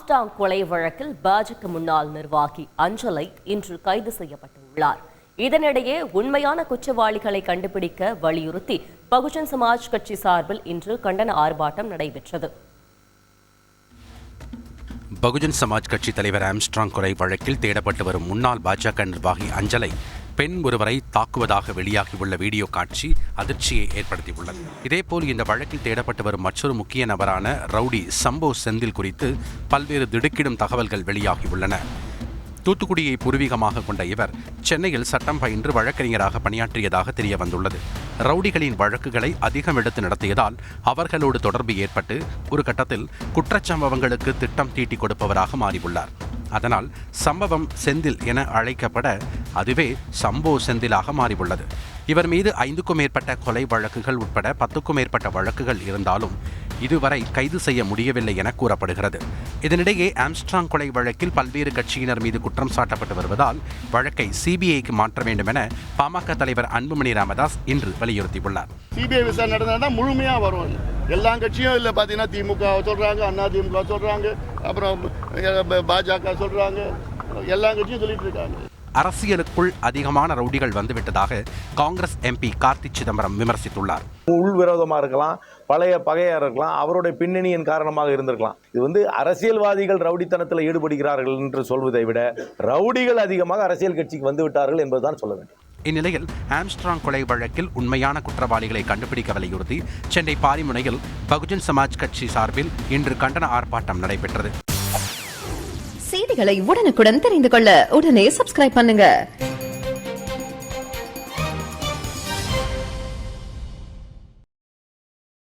Armstrong கொலை வழக்கில் பாஜக முன்னாள் நிர்வாகி அஞ்சலை இன்று கைது செய்யப்பட்டுள்ளார். இதனிடையே உண்மையான குற்றவாளிகளை கண்டுபிடிக்க வலியுறுத்தி பகுஜன் சமாஜ் கட்சி சார்பில் இன்று கண்டன ஆர்ப்பாட்டம் நடைபெற்றது. பகுஜன் சமாஜ் கட்சி தலைவர் ஆம்ஸ்ட்ராங் கொலை வழக்கில் தேடப்பட்டு வரும் முன்னாள் பாஜக நிர்வாகி அஞ்சலை பெண் ஒருவரை தாக்குவதாக வெளியாகியுள்ள வீடியோ காட்சி அதிர்ச்சியை ஏற்படுத்தியுள்ளது. இதேபோல் இந்த வழக்கில் தேடப்பட்டு வரும் மற்றொரு முக்கிய நபரான ரவுடி சம்போ செந்தில் குறித்து பல்வேறு திடுக்கிடும் தகவல்கள் வெளியாகியுள்ளன. தூத்துக்குடியை பூர்வீகமாக கொண்ட இவர் சென்னையில் சட்டம் பயின்று வழக்கறிஞராக பணியாற்றியதாக தெரிய வந்துள்ளது. ரவுடிகளின் வழக்குகளை அதிகம் எடுத்து நடத்தியதால் அவர்களோடு தொடர்பு ஏற்பட்டு ஒரு கட்டத்தில் குற்றச்சம்பவங்களுக்கு திட்டம் தீட்டி கொடுப்பவராக மாறியுள்ளார். அதனால் சம்பவம் செந்தில் என அழைக்கப்பட அதுவே சம்போ செந்திலாக மாறியுள்ளது. இவர் மீது 5க்கும் மேற்பட்ட கொலை வழக்குகள் உட்பட 10க்கும் மேற்பட்ட வழக்குகள் இருந்தாலும் இதுவரை கைது செய்ய முடியவில்லை என கூறப்படுகிறது. இதனிடையே ஆம்ஸ்ட்ராங் கொலை வழக்கில் பல்வேறு கட்சியினர் மீது குற்றம் சாட்டப்பட்டு வருவதால் வழக்கை சிபிஐக்கு மாற்ற வேண்டும் என பாமக தலைவர் அன்புமணி ராமதாஸ் இன்று வலியுறுத்தியுள்ளார். சிபிஐ விசாரணை நடந்தா முழுமையா வரும். எல்லா கட்சியும் இல்லை பார்த்தீங்கன்னா திமுக சொல்றாங்க, அண்ணா திமுக சொல்றாங்க, அப்புறம் பாஜக சொல்றாங்க, எல்லா கட்சியும் சொல்லிட்டு இருக்காங்க. அரசியலுக்குள் அதிகமான ரவுடிகள் வந்துவிட்டதாக காங்கிரஸ் எம்பி கார்த்தி சிதம்பரம் விமர்சித்துள்ளார். உள்விரோதமாக இருக்கலாம், பழைய பகையாக இருக்கலாம், அவருடைய பின்னணியின் காரணமாக இருந்திருக்கலாம். இது அரசியல்வாதிகள் ரவுடித்தனத்தில் ஈடுபடுகிறார்கள் என்று சொல்வதை விட ரவுடிகள் அதிகமாக அரசியல் கட்சிக்கு வந்து விட்டார்கள் என்பதுதான் சொல்ல வேண்டும். இந்நிலையில் ஆம்ஸ்ட்ராங் கொலை வழக்கில் உண்மையான குற்றவாளிகளை கண்டுபிடிக்க வலியுறுத்தி சென்னை பாரிமுனையில் பகுஜன் சமாஜ் கட்சி சார்பில் இன்று கண்டன ஆர்ப்பாட்டம் நடைபெற்றது. செய்திகளை உடனுக்குடன் தெரிந்து கொள்ள உடனே சப்ஸ்கிரைப் பண்ணுங்க.